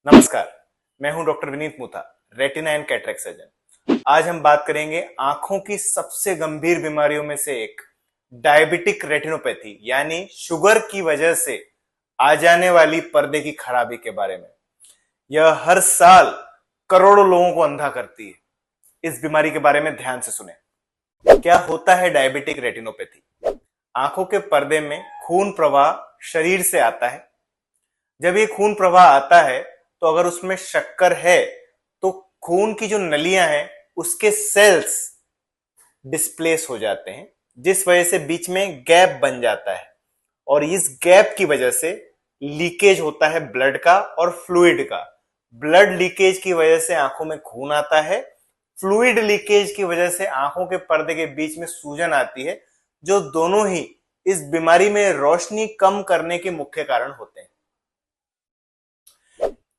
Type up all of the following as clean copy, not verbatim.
नमस्कार, मैं हूं doctor Vineet Mutha, retina and cataract surgeon. आज हम बात करेंगे आंखों की सबसे गंभीर बीमारियों में से एक डायबिटिक रेटिनोपैथी यानी शुगर की वजह से आ जाने वाली पर्दे की खराबी के बारे में। यह हर साल करोड़ों लोगों को अंधा करती है। इस बीमारी के बारे में ध्यान से सुने। क्या होता है डायबिटिक रेटिनोपैथी? आंखों के पर्दे में खून प्रवाह शरीर से आता है। जब ये खून प्रवाह आता है तो अगर उसमें शक्कर है तो खून की जो नलियां हैं उसके सेल्स डिस्प्लेस हो जाते हैं, जिस वजह से बीच में गैप बन जाता है और इस गैप की वजह से लीकेज होता है ब्लड का और फ्लूइड का। ब्लड लीकेज की वजह से आंखों में खून आता है, फ्लूइड लीकेज की वजह से आंखों के पर्दे के बीच में सूजन आती है, जो दोनों ही इस बीमारी में रोशनी कम करने के मुख्य कारण होते हैं।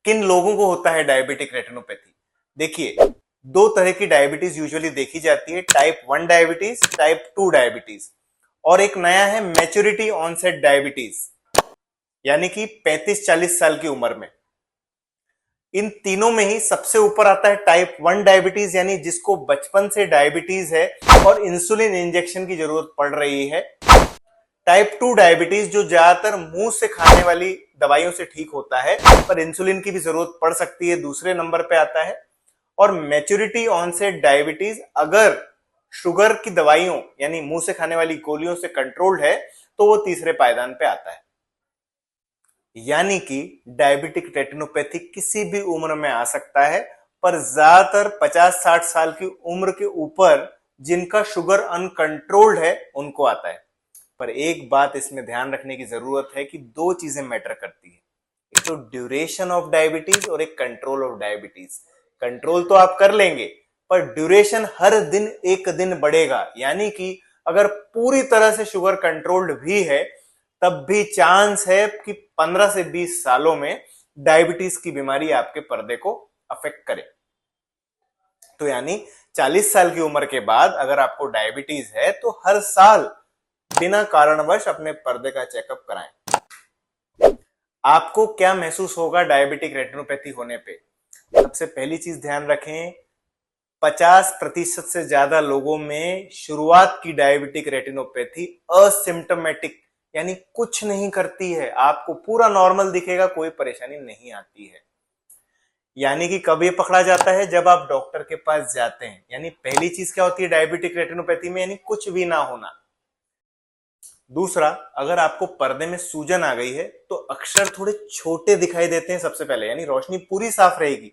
किन लोगों को होता है डायबिटिक रेटिनोपैथी? देखिए, दो तरह की डायबिटीज यूजुअली देखी जाती है, टाइप 1 डायबिटीज, टाइप 2 डायबिटीज, और एक नया है मैच्योरिटी ऑनसेट डायबिटीज, यानी कि 35-40 साल की उम्र में। इन तीनों में ही सबसे ऊपर आता है टाइप 1 डायबिटीज, यानी जिसको बचपन से डायबिटीज है और इंसुलिन इंजेक्शन की जरूरत पड़ रही है। टाइप 2 डायबिटीज जो ज्यादातर मुंह से खाने वाली दवाइयों से ठीक होता है, पर इंसुलिन की भी जरूरत पड़ सकती है, दूसरे नंबर पे आता है। और मैच्योरिटी ऑनसेट डायबिटीज अगर शुगर की दवाइयों यानी मुंह से खाने वाली गोलियों से कंट्रोल्ड है तो वो तीसरे पायदान पे आता है। यानी कि डायबिटिक रेटिनोपैथी किसी भी उम्र में आ सकता है, पर ज्यादातर 50-60 साल की उम्र के ऊपर जिनका शुगर अनकंट्रोल्ड है उनको आता है। पर एक बात इसमें ध्यान रखने की जरूरत है कि दो चीजें मैटर करती है, एक तो ड्यूरेशन ऑफ डायबिटीज और एक कंट्रोल ऑफ डायबिटीज। कंट्रोल तो आप कर लेंगे, पर ड्यूरेशन हर दिन एक दिन बढ़ेगा, यानी कि अगर पूरी तरह से शुगर कंट्रोल्ड भी है तब भी चांस है कि 15 से 20 सालों में डायबिटीज की बीमारी आपके पर्दे को अफेक्ट करे। तो यानी 40 साल की उम्र के बाद अगर आपको डायबिटीज है तो हर साल बिना कारणवश अपने पर्दे का चेकअप कराएं। आपको क्या महसूस होगा डायबिटिक रेटिनोपैथी होने पे? सबसे पहली चीज ध्यान रखें, 50% से ज्यादा लोगों में शुरुआत की डायबिटिक रेटिनोपैथी असिम्टोमेटिक यानी कुछ नहीं करती है, आपको पूरा नॉर्मल दिखेगा, कोई परेशानी नहीं आती है। यानी कि कब ये पकड़ा जाता है? जब आप डॉक्टर के पास जाते हैं। यानी पहली चीज क्या होती है डायबिटिक रेटिनोपैथी में? यानी कुछ भी ना होना। दूसरा, अगर आपको पर्दे में सूजन आ गई है तो अक्षर थोड़े छोटे दिखाई देते हैं सबसे पहले, यानी रोशनी पूरी साफ रहेगी,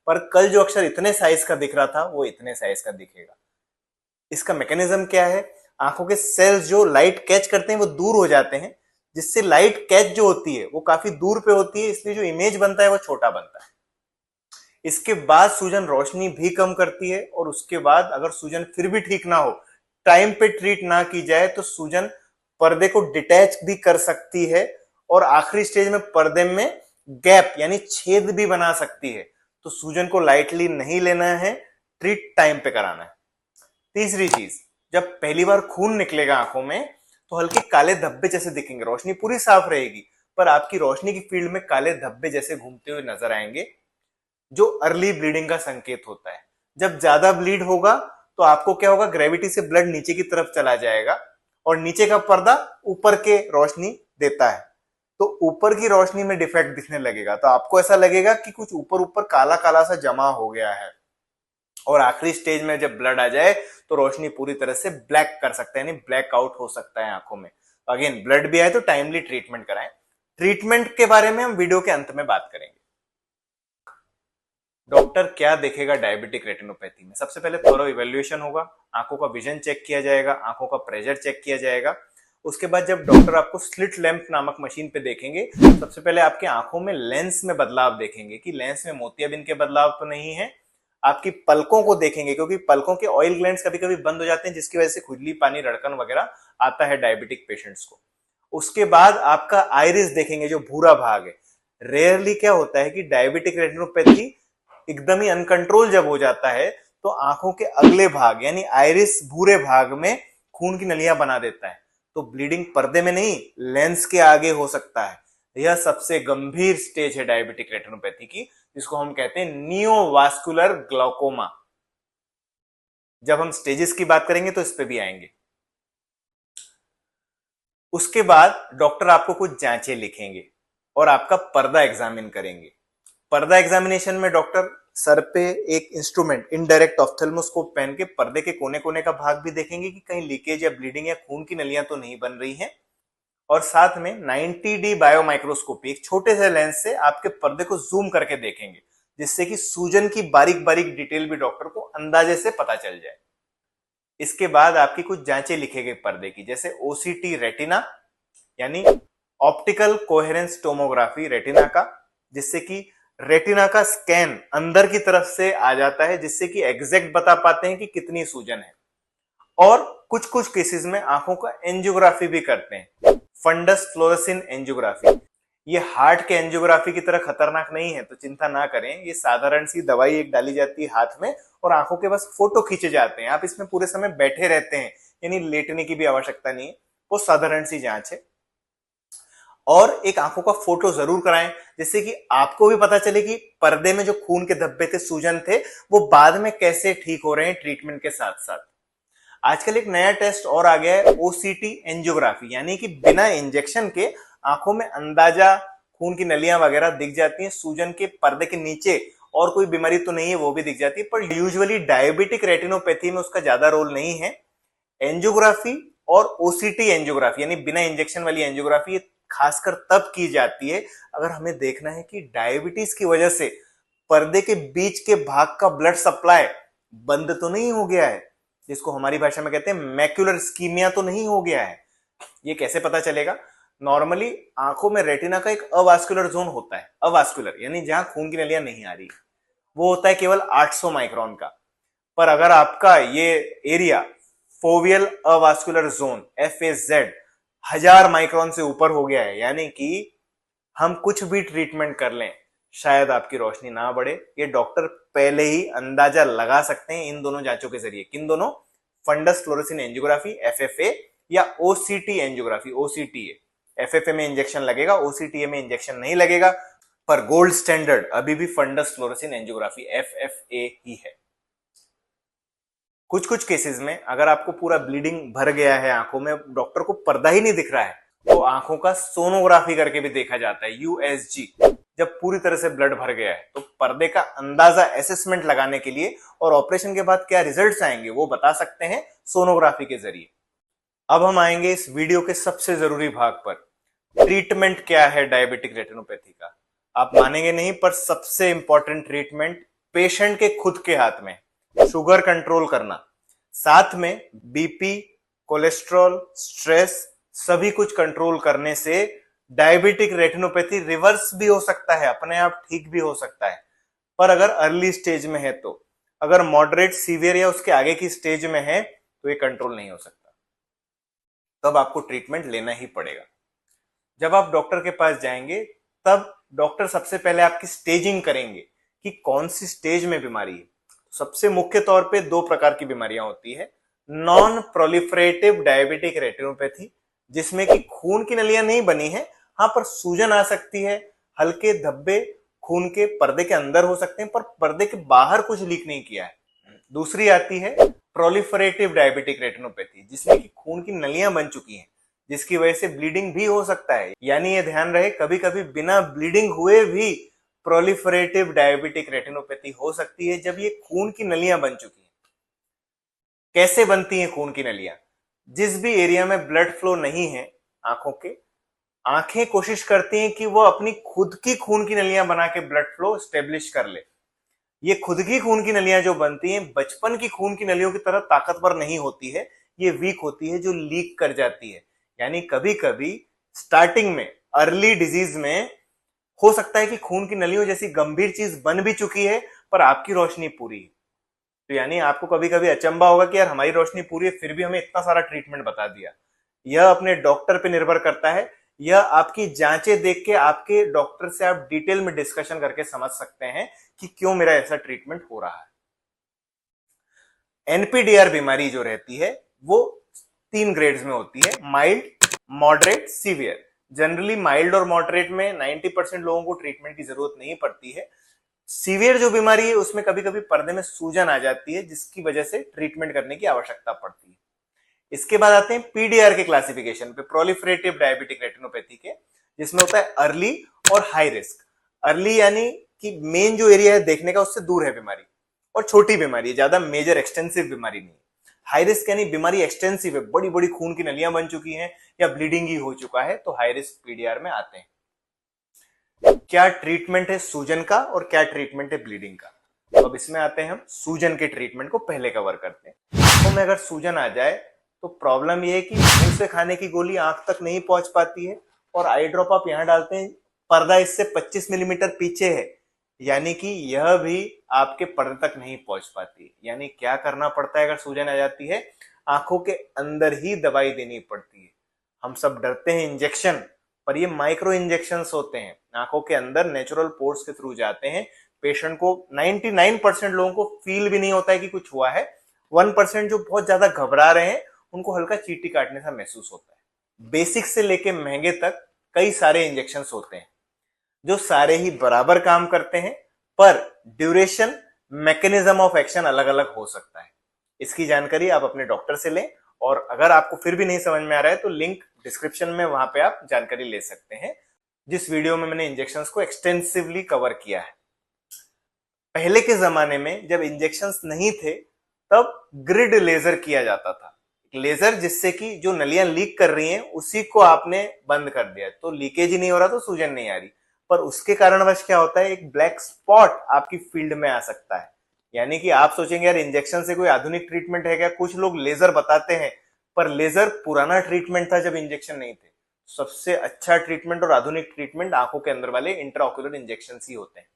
पर कल जो अक्षर इतने साइज का दिख रहा था वो इतने साइज का दिखेगा। इसका मैकेनिज्म क्या है? आंखों के सेल्स जो लाइट कैच करते हैं वो दूर हो जाते हैं, जिससे लाइट कैच जो होती है वो काफी दूर पे होती है, इसलिए जो इमेज बनता है वो छोटा बनता है। इसके बाद सूजन रोशनी भी कम करती है, और उसके बाद अगर सूजन फिर भी ठीक ना हो, टाइम पे ट्रीट ना की जाए तो सूजन पर्दे को डिटैच भी कर सकती है और आखिरी स्टेज में पर्दे में गैप यानी छेद भी बना सकती है। तो सूजन को लाइटली नहीं लेना है, ट्रीट टाइम पे कराना है। तीसरी चीज, जब पहली बार खून निकलेगा आंखों में तो हल्के काले धब्बे जैसे दिखेंगे, रोशनी पूरी साफ रहेगी पर आपकी रोशनी की फील्ड में काले धब्बे जैसे घूमते हुए नजर आएंगे, जो अर्ली ब्लीडिंग का संकेत होता है। जब ज्यादा ब्लीड होगा तो आपको क्या होगा, ग्रेविटी से ब्लड नीचे की तरफ चला जाएगा और नीचे का पर्दा ऊपर के रोशनी देता है, तो ऊपर की रोशनी में डिफेक्ट दिखने लगेगा, तो आपको ऐसा लगेगा कि कुछ ऊपर ऊपर काला काला सा जमा हो गया है। और आखिरी स्टेज में जब ब्लड आ जाए तो रोशनी पूरी तरह से ब्लैक कर सकता है, यानी ब्लैक आउट हो सकता है आंखों में। अगेन, ब्लड भी आए तो टाइमली ट्रीटमेंट कराएं। ट्रीटमेंट के बारे में हम वीडियो के अंत में बात करेंगे। डॉक्टर क्या देखेगा डायबिटिक रेटिनोपैथी में? सबसे पहले थोरो इवैल्यूएशन होगा, आंखों का विजन चेक किया जाएगा, आंखों का प्रेशर चेक किया जाएगा। उसके बाद जब डॉक्टर आपको स्लिट लैंप नामक मशीन पे देखेंगे, सबसे पहले आपकी आंखों में लेंस में बदलाव देखेंगे कि लेंस में मोतियाबिंद के बदलाव तो नहीं है। आपकी पलकों को देखेंगे, क्योंकि पलकों के ऑयल ग्लैंड्स कभी कभी बंद हो जाते हैं, जिसकी वजह से खुजली, पानी, रड़कन वगैरह आता है डायबिटिक पेशेंट्स को। उसके बाद आपका आइरिस देखेंगे, जो भूरा भाग है। रेयरली क्या होता है कि डायबिटिक रेटिनोपैथी एकदम ही अनकंट्रोल जब हो जाता है तो आंखों के अगले भाग यानी आइरिस भूरे भाग में खून की नलियां बना देता है, तो ब्लीडिंग पर्दे में नहीं लेंस के आगे हो सकता है। यह सबसे गंभीर स्टेज है डायबिटिक रेटिनोपैथी की, जिसको हम कहते हैं नियोवास्कुलर ग्लाउकोमा। जब हम स्टेजेस की बात करेंगे तो इस पे भी आएंगे। उसके बाद डॉक्टर आपको कुछ जांचें लिखेंगे और आपका पर्दा एग्जामिन करेंगे। पर्दा एग्जामिनेशन में डॉक्टर सर पे एक इंस्ट्रूमेंट इनडायरेक्ट ऑफ्थेल्मोस्कोप पहन के पर्दे के कोने कोने का भाग भी देखेंगे कि कहीं लीकेज या ब्लीडिंग या खून की नलियां तो नहीं बन रही हैं। और साथ में 90D बायो माइक्रोस्कोपी, एक छोटे से लेंस से आपके पर्दे को जूम करके देखेंगे, जिससे कि सूजन की बारीक बारीक डिटेल भी डॉक्टर को अंदाजे से पता चल जाए। इसके बाद आपकी कुछ जांचें लिखेंगे पर्दे की, जैसे ओसीटी रेटिना यानी ऑप्टिकल कोहेरेंस टोमोग्राफी रेटिना का, जिससे कि रेटिना का स्कैन अंदर की तरफ से आ जाता है, जिससे कि एग्जैक्ट बता पाते हैं कि कितनी सूजन है। और कुछ कुछ केसेस में आंखों का एंजियोग्राफी भी करते हैं, फंडस फ्लोरेसिन एंजियोग्राफी। ये हार्ट के एंजियोग्राफी की तरह खतरनाक नहीं है, तो चिंता ना करें। ये साधारण सी दवाई एक डाली जाती है हाथ में और आंखों के बस फोटो खींचे जाते हैं। आप इसमें पूरे समय बैठे रहते हैं, यानी लेटने की भी आवश्यकता नहीं है। वो साधारण सी जांच है। और एक आंखों का फोटो जरूर कराएं, जिससे कि आपको भी पता चले कि पर्दे में जो खून के धब्बे थे, सूजन थे, वो बाद में कैसे ठीक हो रहे हैं ट्रीटमेंट के साथ साथ। आजकल एक नया टेस्ट और आ गया है, ओसीटी एंजियोग्राफी, यानी कि बिना इंजेक्शन के आंखों में अंदाजा खून की नलियां वगैरह दिख जाती हैं, सूजन के पर्दे के नीचे और कोई बीमारी तो नहीं है वो भी दिख जाती है। पर यूजुअली डायबिटिक रेटिनोपैथी में उसका ज्यादा रोल नहीं है। एंजियोग्राफी और ओसीटी एंजियोग्राफी यानी बिना इंजेक्शन वाली एंजियोग्राफी खासकर तब की जाती है अगर हमें देखना है कि डायबिटीज की वजह से पर्दे के बीच के भाग का ब्लड सप्लाई बंद तो नहीं हो गया है, जिसको हमारी भाषा में कहते हैं मैक्युलर इस्कीमिया तो नहीं हो गया है। ये कैसे पता चलेगा? नॉर्मली आंखों में रेटिना का एक अवास्कुलर जोन होता है, अवास्कुलर यानी जहां खून की नलियां नहीं आ रही, वो होता है केवल 800 माइक्रोन का। पर अगर आपका ये area foveal अवास्कुलर zone FAZ 1000 micron से ऊपर हो गया है, यानी कि हम कुछ भी ट्रीटमेंट कर लें शायद आपकी रोशनी ना बढ़े, ये डॉक्टर पहले ही अंदाजा लगा सकते हैं इन दोनों जांचों के जरिए। किन दोनों? फंडस फ्लोरेसिन एंजियोग्राफी FFA या OCT एंजियोग्राफी OCTA। FFA में इंजेक्शन लगेगा, OCTA में इंजेक्शन नहीं लगेगा, पर गोल्ड स्टैंडर्ड अभी भी फंडस फ्लोरेसिन एंजियोग्राफी FFA ही है। कुछ कुछ केसेस में अगर आपको पूरा ब्लीडिंग भर गया है आंखों में, डॉक्टर को पर्दा ही नहीं दिख रहा है, तो आंखों का सोनोग्राफी करके भी देखा जाता है, USG। जब पूरी तरह से ब्लड भर गया है तो पर्दे का अंदाजा असेसमेंट लगाने के लिए और ऑपरेशन के बाद क्या रिजल्ट्स आएंगे वो बता सकते हैं सोनोग्राफी के जरिए। अब हम आएंगे इस वीडियो के सबसे जरूरी भाग पर, ट्रीटमेंट क्या है डायबिटिक रेटिनोपैथी का। आप मानेंगे नहीं, पर सबसे इंपॉर्टेंट ट्रीटमेंट पेशेंट के खुद के हाथ में। शुगर कंट्रोल करना, साथ में बीपी, कोलेस्ट्रॉल, स्ट्रेस, सभी कुछ कंट्रोल करने से डायबिटिक रेटिनोपैथी रिवर्स भी हो सकता है, अपने आप ठीक भी हो सकता है। पर अगर अर्ली स्टेज में है तो, अगर मॉडरेट, सीवियर या उसके आगे की स्टेज में है तो ये कंट्रोल नहीं हो सकता, तब आपको ट्रीटमेंट लेना ही पड़ेगा। जब आप डॉक्टर के पास जाएंगे तब डॉक्टर सबसे पहले आपकी स्टेजिंग करेंगे कि कौन सी स्टेज में बीमारी है। सबसे मुख्य तौर पे दो प्रकार की बीमारियां होती है, नॉन प्रोलिफरेटिव डायबिटिक रेटिनोपैथी, जिसमें कि खून की नलियां नहीं बनी है, हाँ पर सूजन आ सकती है, हल्के धब्बे खून के पर्दे के अंदर हो सकते हैं पर पर्दे के बाहर कुछ लीक नहीं किया है। दूसरी आती है प्रोलिफरेटिव डायबिटिक रेटिनोपैथी, जिसमें कि खून की नलियां बन चुकी हैं, जिसकी वजह से ब्लीडिंग भी हो सकता है। यानी ये ध्यान रहे, कभी कभी बिना ब्लीडिंग हुए भी प्रोलिफरेटिव डायबिटिक रेटिनोपैथी हो सकती है जब ये खून की नलियां बन चुकी हैं। कैसे बनती हैं खून की नलियां? जिस भी एरिया में ब्लड फ्लो नहीं है आंखों के, आंखें कोशिश करती हैं कि वो अपनी खुद की खून की नलियां बना के ब्लड फ्लो स्टेब्लिश कर ले। ये खुद की खून की नलियां जो बनती हैं बचपन की खून की नलियों की तरह ताकतवर नहीं होती है, ये वीक होती है जो लीक कर जाती है। यानी कभी कभी स्टार्टिंग में, अर्ली डिजीज में हो सकता है कि खून की नलियों जैसी गंभीर चीज बन भी चुकी है पर आपकी रोशनी पूरी है। तो यानी आपको कभी कभी अचंबा होगा कि यार हमारी रोशनी पूरी है फिर भी हमें इतना सारा ट्रीटमेंट बता दिया। यह अपने डॉक्टर पे निर्भर करता है, यह आपकी जांचें देख के आपके डॉक्टर से आप डिटेल में डिस्कशन करके समझ सकते हैं कि क्यों मेरा ऐसा ट्रीटमेंट हो रहा है। NPDR बीमारी जो रहती है वो 3 ग्रेड्स में होती है, mild, moderate, severe. Generally mild और मॉडरेट में 90% लोगों को ट्रीटमेंट की जरूरत नहीं पड़ती है। सीवियर जो बीमारी है उसमें कभी कभी पर्दे में सूजन आ जाती है, जिसकी वजह से ट्रीटमेंट करने की आवश्यकता पड़ती है। इसके बाद आते हैं पीडीआर के क्लासिफिकेशन पे, प्रोलिफरेटिव डायबिटिक रेटिनोपैथी के, जिसमें होता है अर्ली और हाई रिस्क। अर्ली यानी कि मेन जो एरिया है देखने का उससे दूर है बीमारी, और छोटी बीमारी है, ज्यादा मेजर एक्सटेंसिव बीमारी नहीं है। हाई रिस्क यानी बीमारी एक्सटेंसिव है, बड़ी बड़ी खून की नलियां बन चुकी हैं या ब्लीडिंग ही हो चुका है, तो हाई रिस्क पीडीआर में आते हैं। क्या ट्रीटमेंट है सूजन का और क्या ट्रीटमेंट है ब्लीडिंग का? तो अब इसमें आते हैं हम सूजन के ट्रीटमेंट को पहले कवर करते हैं। आंखों में अगर सूजन आ जाए तो प्रॉब्लम यह है कि मुंह से खाने की गोली आंख तक नहीं पहुंच पाती है, और आई ड्रॉप आप यहां डालते हैं, पर्दा इससे 25 मिलीमीटर पीछे है, यानी कि यह भी आपके पर्दे तक नहीं पहुंच पाती। यानी क्या करना पड़ता है अगर सूजन आ जाती है? आंखों के अंदर ही दवाई देनी पड़ती है। हम सब डरते हैं इंजेक्शन, पर ये माइक्रो इंजेक्शंस होते हैं, आंखों के अंदर नेचुरल पोर्स के थ्रू जाते हैं। पेशेंट को 99% लोगों को फील भी नहीं होता है कि कुछ हुआ है। 1% जो बहुत ज्यादा घबरा रहे हैं उनको हल्का चींटी काटने सा महसूस होता है। बेसिक से लेके महंगे तक कई सारे इंजेक्शंस होते हैं जो सारे ही बराबर काम करते हैं, पर ड्यूरेशन, मैकेनिज्म ऑफ एक्शन अलग अलग हो सकता है। इसकी जानकारी आप अपने डॉक्टर से लें, और अगर आपको फिर भी नहीं समझ में आ रहा है तो लिंक डिस्क्रिप्शन में, वहां पे आप जानकारी ले सकते हैं, जिस वीडियो में मैंने इंजेक्शंस को एक्सटेंसिवली कवर किया है। पहले के जमाने में जब इंजेक्शंस नहीं थे तब ग्रिड लेजर किया जाता था, लेजर जिससे कि जो नलियां लीक कर रही हैं उसी को आपने बंद कर दिया, तो लीकेज ही नहीं हो रहा, तो सूजन नहीं आ रही। पर उसके कारणवश क्या होता है, एक ब्लैक स्पॉट आपकी फील्ड में आ सकता है। यानी कि आप सोचेंगे यार इंजेक्शन से कोई आधुनिक ट्रीटमेंट है क्या? कुछ लोग लेजर बताते हैं, पर लेजर पुराना ट्रीटमेंट था जब इंजेक्शन नहीं थे। सबसे अच्छा ट्रीटमेंट और आधुनिक ट्रीटमेंट आंखों के अंदर वाले इंट्राऑक्यूलर इंजेक्शन ही होते हैं,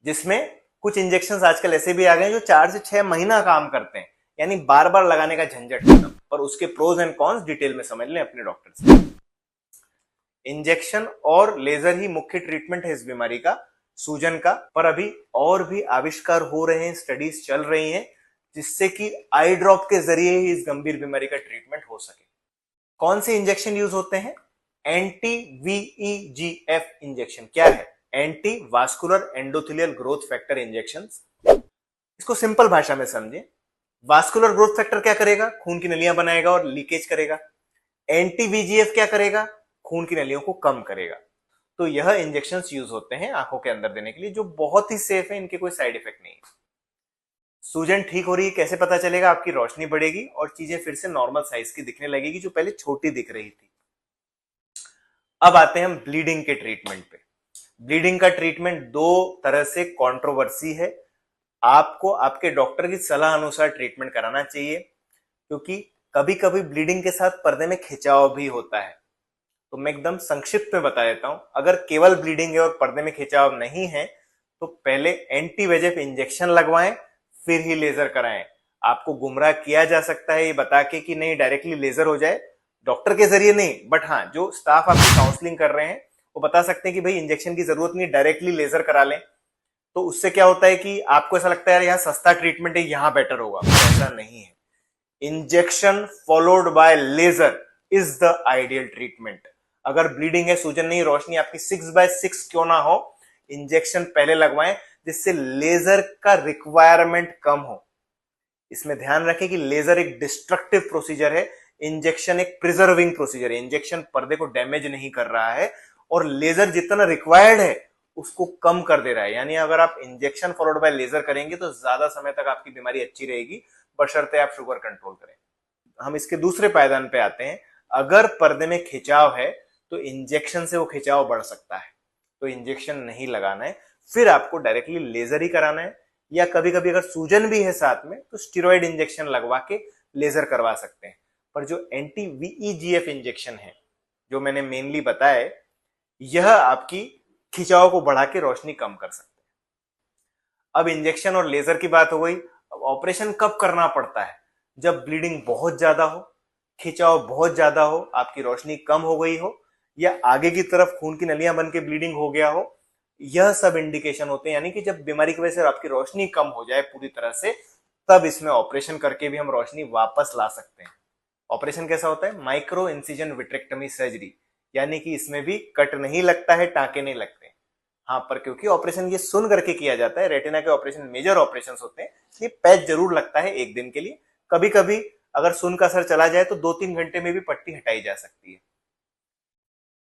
जिसमें कुछ इंजेक्शन आजकल ऐसे भी आ गए जो 4 से 6 महीना काम करते हैं, यानी बार बार लगाने का झंझट खत्म। पर उसके प्रोज एंड कॉन्स डिटेल में समझ लें अपने डॉक्टर से। इंजेक्शन और लेजर ही मुख्य ट्रीटमेंट है इस बीमारी का, सूजन का, पर अभी और भी आविष्कार हो रहे हैं, स्टडीज चल रही हैं, जिससे कि आई ड्रॉप के जरिए ही इस गंभीर बीमारी का ट्रीटमेंट हो सके। कौन से इंजेक्शन यूज होते हैं? Anti VEGF injection. क्या है? Anti vascular endothelial growth factor injection. इसको सिंपल भाषा में समझें, वास्कुलर ग्रोथ फैक्टर क्या करेगा? खून की नलियां बनाएगा और लीकेज करेगा। एंटी VEGF क्या करेगा? खून की नलियों को कम करेगा। तो यह इंजेक्शंस यूज होते हैं आंखों के अंदर देने के लिए, जो बहुत ही सेफ है, इनके कोई साइड इफेक्ट नहीं है। सूजन ठीक हो रही है कैसे पता चलेगा? आपकी रोशनी बढ़ेगी और चीजें फिर से नॉर्मल साइज की दिखने लगेगी, जो पहले छोटी दिख रही थी। अब आते हैं हम ब्लीडिंग के ट्रीटमेंट पे। ब्लीडिंग का ट्रीटमेंट दो तरह से कंट्रोवर्सी है। आपको आपके डॉक्टर की सलाह अनुसार ट्रीटमेंट कराना चाहिए, क्योंकि कभी कभी ब्लीडिंग के साथ पर्दे में खिंचाव भी होता है। तो मैं एकदम संक्षिप्त में बता देता हूं। अगर केवल ब्लीडिंग है और पर्दे में खिंचाव नहीं है तो पहले एंटी VEGF इंजेक्शन लगवाएं, फिर ही लेजर कराएं। आपको गुमराह किया जा सकता है ये बता के कि नहीं डायरेक्टली लेजर हो जाए, डॉक्टर के जरिए नहीं, बट हाँ जो स्टाफ आपकी काउंसलिंग कर रहे हैं वो बता सकते हैं कि भाई इंजेक्शन की जरूरत नहीं, डायरेक्टली लेजर करा लें। तो उससे क्या होता है कि आपको ऐसा लगता है यार यहाँ सस्ता ट्रीटमेंट है, यहाँ बेटर होगा। ऐसा नहीं है। Injection followed by laser is the ideal treatment. अगर ब्लीडिंग है, सूजन नहीं, रोशनी आपकी 6/6 क्यों ना हो, इंजेक्शन पहले लगवाएं, जिससे लेजर का रिक्वायरमेंट कम हो। इसमें ध्यान रखें कि लेजर एक डिस्ट्रक्टिव प्रोसीजर है, इंजेक्शन एक प्रिजर्विंग प्रोसीजर है। इंजेक्शन पर्दे को डैमेज नहीं कर रहा है, और लेजर जितना रिक्वायर्ड है उसको कम कर दे रहा है। यानी अगर आप इंजेक्शन फॉलोड बाय लेजर करेंगे तो ज्यादा समय तक आपकी बीमारी अच्छी रहेगी, बशर्ते आप शुगर कंट्रोल करें। हम इसके दूसरे पायदान पे आते हैं। अगर पर्दे में खिंचाव है तो इंजेक्शन से वो खिंचाव बढ़ सकता है, तो इंजेक्शन नहीं लगाना है, फिर आपको डायरेक्टली लेजर ही कराना है। या कभी कभी अगर सूजन भी है साथ में तो स्टेरॉइड इंजेक्शन लगवा के लेजर करवा सकते हैं। पर जो एंटी VEGF इंजेक्शन है जो मैंने मेनली बताया, यह आपकी खिंचाव को बढ़ा के रोशनी कम कर सकते हैं। अब इंजेक्शन और लेजर की बात हो गई। अब ऑपरेशन कब करना पड़ता है? जब ब्लीडिंग बहुत ज्यादा हो, खिंचाव बहुत ज्यादा हो, आपकी रोशनी कम हो गई हो, या आगे की तरफ खून की नलियां बन के ब्लीडिंग हो गया हो। यह सब इंडिकेशन होते हैं, यानी कि जब बीमारी की वजह से आपकी रोशनी कम हो जाए पूरी तरह से, तब इसमें ऑपरेशन करके भी हम रोशनी वापस ला सकते हैं। ऑपरेशन कैसा होता है? माइक्रो इंसिजन विट्रेक्टमी सर्जरी, यानी कि इसमें भी कट नहीं लगता है, टांके नहीं लगते। हाँ, पर क्योंकि ऑपरेशन ये सुन करके किया जाता है, रेटिना के ऑपरेशन मेजर ऑपरेशन होते हैं, ये पैच जरूर लगता है एक दिन के लिए। कभी कभी अगर सुन का असर चला जाए तो 2-3 घंटे में भी पट्टी हटाई जा सकती है।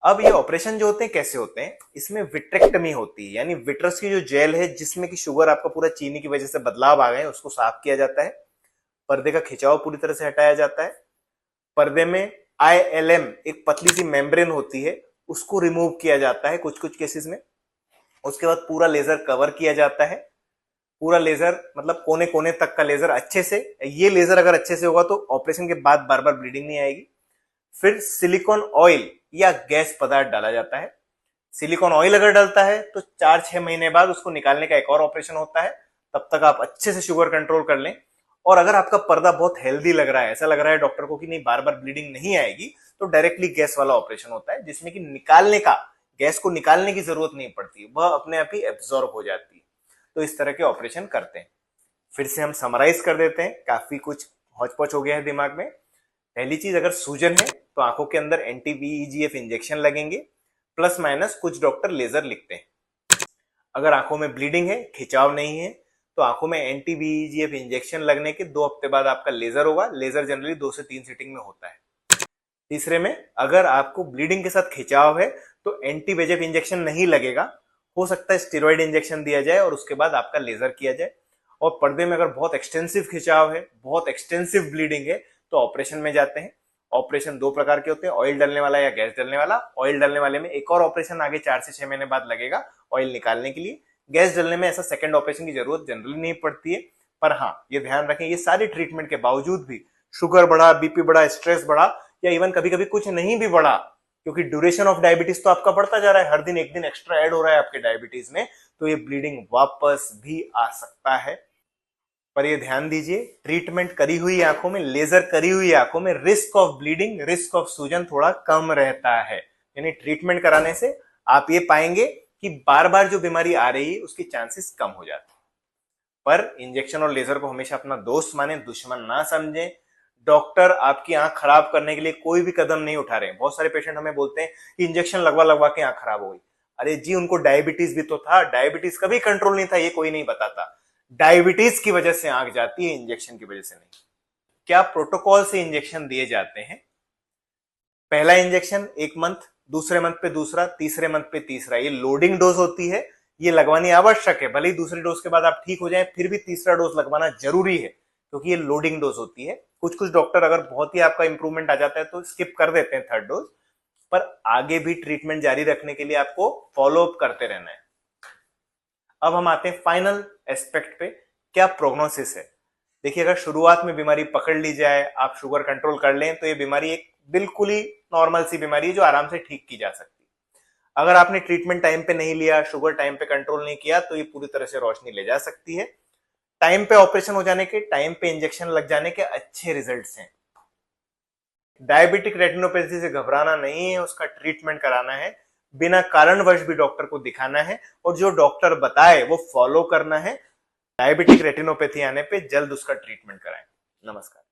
अब ये ऑपरेशन जो होते हैं कैसे होते हैं? इसमें विट्रेक्टमी होती है, यानी विट्रस की जो जेल है जिसमें कि शुगर आपका पूरा चीनी की वजह से बदलाव आ गए, उसको साफ किया जाता है। पर्दे का खिंचाव पूरी तरह से हटाया जाता है। पर्दे में ILM एक पतली सी मेम्ब्रेन होती है, उसको रिमूव किया जाता है कुछ कुछ केसेस में। उसके बाद पूरा लेजर कवर किया जाता है। पूरा लेजर मतलब कोने कोने तक का लेजर अच्छे से, ये लेजर अगर अच्छे से होगा तो ऑपरेशन के बाद बार बार ब्लीडिंग नहीं आएगी। फिर सिलिकॉन ऑयल या गैस पदार्थ डाला जाता है। सिलिकॉन ऑयल अगर डलता है तो 4-6 महीने बाद उसको निकालने का एक और ऑपरेशन होता है। तब तक आप अच्छे से शुगर कंट्रोल कर लें। और अगर आपका पर्दा बहुत हेल्दी लग रहा है, ऐसा लग रहा है डॉक्टर को कि नहीं बार बार ब्लीडिंग नहीं आएगी, तो डायरेक्टली गैस वाला ऑपरेशन होता है, जिसमें कि गैस को निकालने की जरूरत नहीं पड़ती, वह अपने आप ही एब्जॉर्ब हो जाती है। तो इस तरह के ऑपरेशन करते हैं। फिर से हम समराइज कर देते हैं, काफी कुछ हौच-पौच हो गया है दिमाग में। पहली चीज, अगर सूजन है तो आंखों के अंदर anti-VEGF इंजेक्शन लगेंगे, प्लस माइनस कुछ डॉक्टर लेजर लिखते हैं। अगर आंखों में ब्लीडिंग है, खिंचाव नहीं है, तो आंखों में anti-VEGF इंजेक्शन लगने के 2 हफ्ते बाद आपका लेजर होगा। लेजर जनरली 2 से 3 सीटिंग में होता है। तीसरे में, अगर आपको ब्लीडिंग के साथ खिंचाव है तो एंटी-VEGF इंजेक्शन नहीं लगेगा, हो सकता है स्टेरॉइड इंजेक्शन दिया जाए और उसके बाद आपका लेजर किया जाए। और पर्दे में अगर बहुत एक्सटेंसिव खिंचाव है, बहुत एक्सटेंसिव ब्लीडिंग है, तो ऑपरेशन में जाते हैं। ऑपरेशन 2 प्रकार के होते हैं, ऑयल डलने वाला या गैस डलने वाला। ऑयल डलने वाले में एक और ऑपरेशन आगे 4 से 6 महीने बाद लगेगा ऑयल निकालने के लिए। गैस डलने में ऐसा सेकंड ऑपरेशन की जरूरत जनरली नहीं पड़ती है। पर हाँ, ये ध्यान रखें, ये सारी ट्रीटमेंट के बावजूद भी शुगर बढ़ा, बीपी बढ़ा, स्ट्रेस बढ़ा, या इवन कभी कभी कुछ नहीं भी बढ़ा, क्योंकि ड्यूरेशन ऑफ डायबिटीज तो आपका बढ़ता जा रहा है, हर दिन एक दिन एक्स्ट्रा ऐड हो रहा है आपके डायबिटीज में, तो ये ब्लीडिंग वापस भी आ सकता है। पर ये ध्यान दीजिए, ट्रीटमेंट करी हुई आंखों में, लेजर करी हुई आंखों में risk of bleeding, risk of सूजन थोड़ा कम रहता है। यानी ट्रीटमेंट कराने से आप ये पाएंगे कि बार बार जो बीमारी आ रही है उसकी चांसेस कम हो जाते हैं। पर इंजेक्शन और लेजर को हमेशा अपना दोस्त माने, दुश्मन ना समझें। डॉक्टर आपकी आंख खराब करने के लिए कोई भी कदम नहीं उठा रहे हैं। बहुत सारे पेशेंट हमें बोलते हैं कि इंजेक्शन लगवा लगवा के आंख खराब हो गई। अरे जी, उनको डायबिटीज भी तो था, डायबिटीज कभी कंट्रोल नहीं था, ये कोई नहीं बताता। डायबिटीज की वजह से आंख जाती है, इंजेक्शन की वजह से नहीं। क्या प्रोटोकॉल से इंजेक्शन दिए जाते हैं? पहला इंजेक्शन 1 मंथ, दूसरे मंथ पे दूसरा, तीसरे मंथ पे तीसरा। ये लोडिंग डोज होती है, ये लगवानी आवश्यक है। भले ही दूसरी डोज के बाद आप ठीक हो जाएं, फिर भी तीसरा डोज लगवाना जरूरी है, क्योंकि ये लोडिंग डोज होती है। कुछ कुछ डॉक्टर अगर बहुत ही आपका इंप्रूवमेंट आ जाता है तो स्किप कर देते हैं 3rd डोज। पर आगे भी ट्रीटमेंट जारी रखने के लिए आपको फॉलो अप करते रहना है। अब हम आते हैं फाइनल एस्पेक्ट पे, क्या प्रोग्नोसिस है? देखिए, अगर शुरुआत में बीमारी पकड़ ली जाए, आप शुगर कंट्रोल कर लें, तो ये बीमारी एक बिल्कुल ही नॉर्मल सी बीमारी है जो आराम से ठीक की जा सकती है। अगर आपने ट्रीटमेंट टाइम पे नहीं लिया, शुगर टाइम पे कंट्रोल नहीं किया, तो ये पूरी तरह से रोशनी ले जा सकती है। टाइम पे ऑपरेशन हो जाने के, टाइम पे इंजेक्शन लग जाने के अच्छे रिजल्ट्स हैं। डायबिटिक रेटिनोपैथी से घबराना नहीं है, उसका ट्रीटमेंट कराना है, बिना कारणवश भी डॉक्टर को दिखाना है, और जो डॉक्टर बताए वो फॉलो करना है। डायबिटिक रेटिनोपैथी आने पे जल्द उसका ट्रीटमेंट कराएं। नमस्कार।